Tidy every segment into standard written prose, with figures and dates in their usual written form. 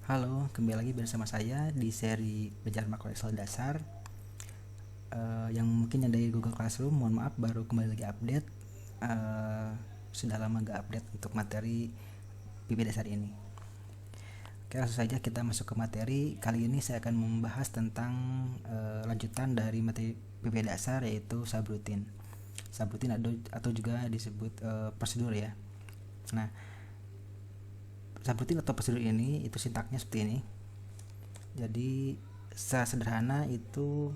Halo, kembali lagi bersama saya di seri belajar makro Excel dasar. Yang mungkin yang dari Google Classroom, mohon maaf baru kembali lagi update. Sudah lama gak update untuk materi PB dasar ini. Oke, langsung saja kita masuk ke materi. Kali ini saya akan membahas tentang lanjutan dari materi PB dasar, yaitu subroutine. Subroutine atau juga disebut prosedur ya. Nah, subroutine atau prosedur ini itu sintaknya seperti ini. Jadi secara sederhana itu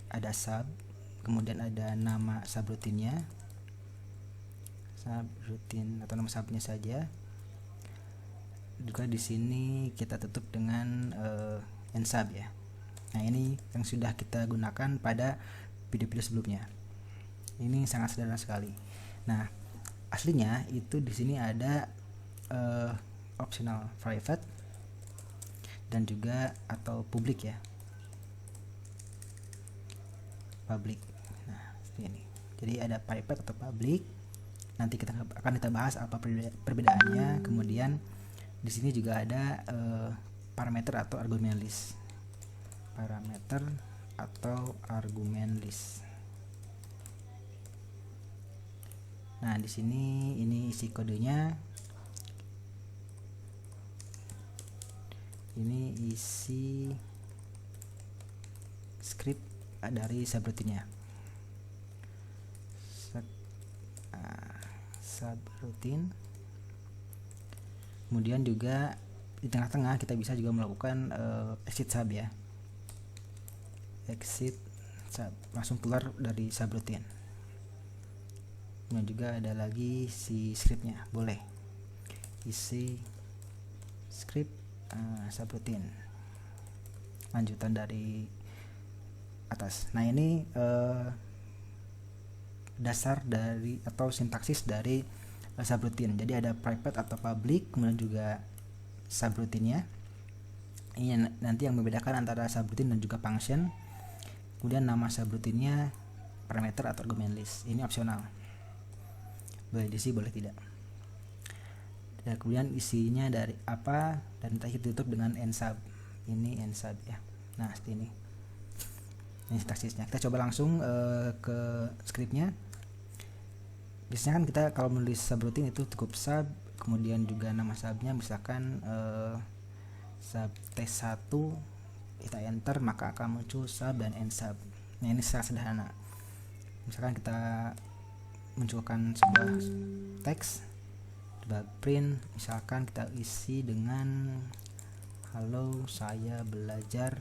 ada sub, kemudian ada nama subroutinnya, subroutine atau nama subnya saja. Juga di sini kita tutup dengan end sub ya. Nah, ini yang sudah kita gunakan pada video-video sebelumnya. Ini sangat sederhana sekali. Nah, aslinya itu di sini ada optional private dan juga atau public ya, public. Nah, seperti ini. Jadi ada private atau public. Nanti kita bahas apa perbedaannya. Kemudian di sini juga ada parameter atau argumen list. Parameter atau argumen list. Nah, di sini ini isi kodenya. Ini isi script dari subroutine-nya. Subroutine. Kemudian juga di tengah-tengah kita bisa juga melakukan exit sub ya. Exit sub, langsung keluar dari subroutine. Dan juga ada lagi si scriptnya, boleh isi script subroutine lanjutan dari atas. Nah, ini dasar dari atau sintaksis dari subroutine. Jadi ada private atau public, kemudian juga subroutine-nya. Ini nanti yang membedakan antara subroutine dan juga function. Kemudian nama subroutine-nya parameter atau argumen list. Ini opsional. Boleh diisi, boleh tidak. Dan kemudian isinya dari apa, dan kita tutup dengan end sub. Ini end sub ya. Nah, seperti ini. Ini sintaksisnya. Kita coba langsung ke scriptnya. Biasanya kan kita kalau menulis subroutine itu cukup sub, kemudian juga nama subnya misalkan sub test 1, kita enter maka akan muncul sub dan end sub. Nah, ini sangat sederhana. Misalkan kita munculkan sebuah teks, coba print, misalkan kita isi dengan halo saya belajar,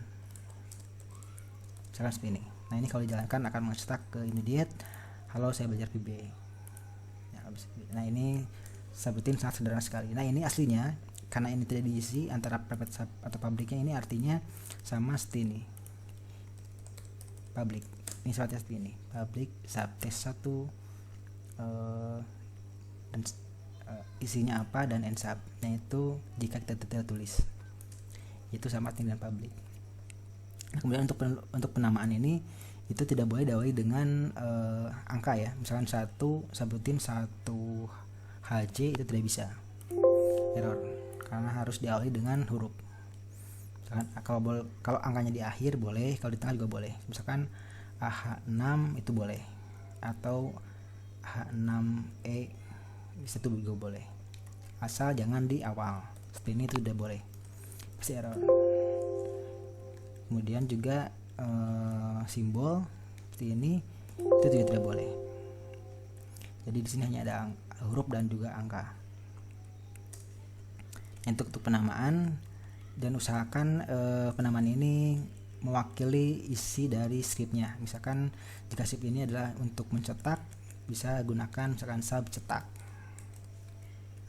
misalkan seperti ini. Nah, ini kalau dijalankan akan mencetak ke immediate halo saya belajar PB. Nah, ini subroutine sangat sederhana sekali. Nah, ini aslinya karena ini tidak diisi antara private sub atau publicnya, ini artinya sama seperti ini. Public. Ini seperti ini. Public sub test 1 dan isinya apa dan end sub. Nah, itu jika kita tidak tulis. Itu sama dengan public. Nah, kemudian untuk penamaan ini itu tidak boleh diawali dengan angka ya. Misalkan subroutine 1 HJ itu tidak bisa, error, karena harus diawali dengan huruf. Misalkan kalau angkanya di akhir boleh, kalau di tengah juga boleh. Misalkan AH6 itu boleh, atau H6E itu juga boleh, asal jangan di awal. Seperti ini itu tidak boleh, pasti error. Kemudian juga simbol seperti ini itu juga tidak boleh. Jadi di sini hanya ada huruf dan juga angka. Untuk penamaan, dan usahakan penamaan ini mewakili isi dari scriptnya. Misalkan jika script ini adalah untuk mencetak, bisa gunakan misalkan sub cetak.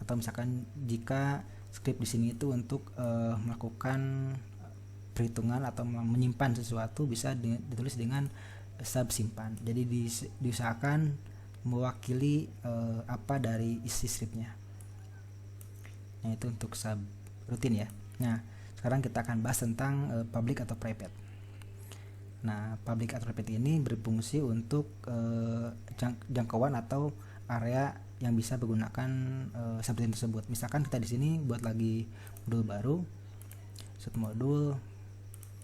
Atau misalkan jika script di sini itu untuk melakukan perhitungan atau menyimpan sesuatu, bisa ditulis dengan sub simpan. Jadi diusahakan mewakili apa dari isi scriptnya. Nah, itu untuk subroutine ya. Nah, sekarang kita akan bahas tentang public atau private. Nah, public atau private ini berfungsi untuk jangkauan atau area yang bisa menggunakan subroutine tersebut. Misalkan kita di sini buat lagi modul baru, set modul.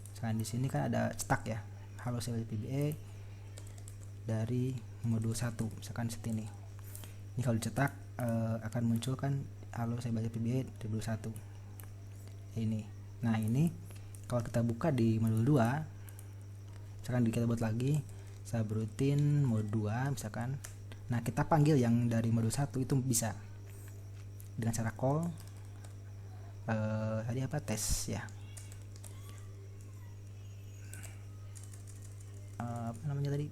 Misalkan di sini kan ada cetak ya, halo saya baca PBA dari modul 1, misalkan set ini kalau dicetak akan muncul kan halo saya baca PBA dari modul 1 ini. Nah ini kalau kita buka di modul 2, misalkan kita buat lagi subroutine mode 2 misalkan, nah kita panggil yang dari modul 1 itu bisa dengan cara call tadi apa, tes ya, apa namanya tadi,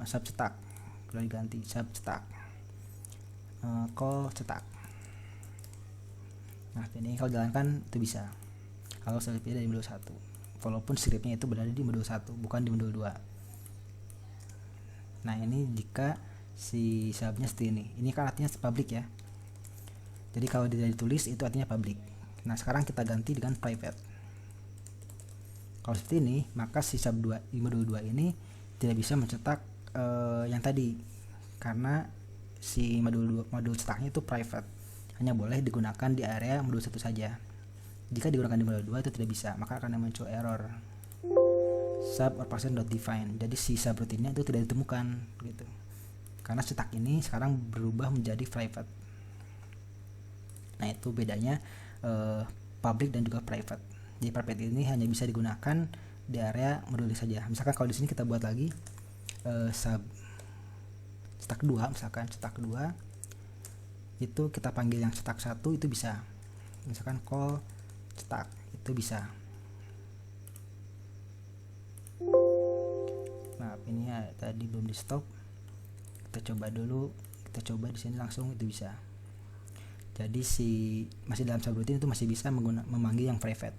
sub cetak, kalau diganti sub cetak, call cetak. Nah ini kalau jalankan itu bisa kalau selipnya dari modul 1, walaupun scriptnya itu berada di modul 1 bukan di modul 2. Nah ini jika si subnya seperti ini kan artinya public ya, jadi kalau tidak ditulis itu artinya public. Nah sekarang kita ganti dengan private. Kalau seperti ini maka si sub 2 di modul 2 ini tidak bisa mencetak yang tadi, karena si modul cetaknya itu private, hanya boleh digunakan di area modul 1 saja. Jika digunakan di modul 2 itu tidak bisa, maka akan muncul error sub or person not defined. Jadi si subroutinnya itu tidak ditemukan gitu, karena cetak ini sekarang berubah menjadi private. Nah itu bedanya public dan juga private. Jadi private ini hanya bisa digunakan di area modul saja. Misalkan kalau di sini kita buat lagi sub cetak 2, misalkan cetak 2 itu kita panggil yang cetak 1 itu bisa, misalkan call cetak itu bisa. Nah ini ya, tadi belum di stop, kita coba dulu, kita coba di sini langsung itu bisa. Jadi si masih dalam subroutine itu masih bisa memanggil yang private.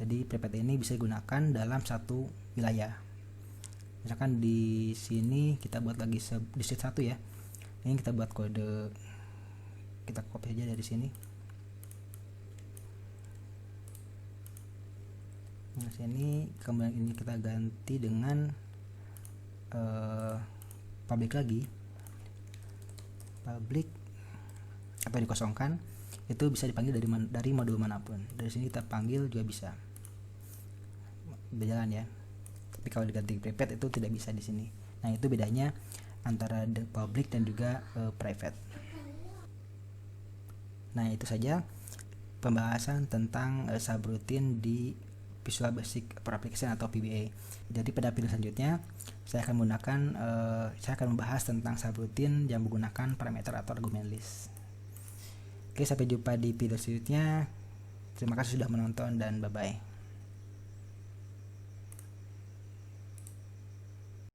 Jadi private ini bisa digunakan dalam satu wilayah. Misalkan di sini kita buat lagi di set 1 ya, ini kita buat kode, kita copy aja dari sini. Nah sini kemudian ini kita ganti dengan public lagi, public atau dikosongkan, itu bisa dipanggil dari modul manapun. Dari sini kita panggil juga bisa, berjalan ya. Tapi kalau diganti private itu tidak bisa di sini. Nah itu bedanya antara the public dan juga private. Nah itu saja pembahasan tentang subroutine di Visual Basic for Application atau VBA. Jadi pada video selanjutnya saya akan membahas tentang subroutine yang menggunakan parameter atau argumen list. Oke, sampai jumpa di video selanjutnya. Terima kasih sudah menonton dan bye bye.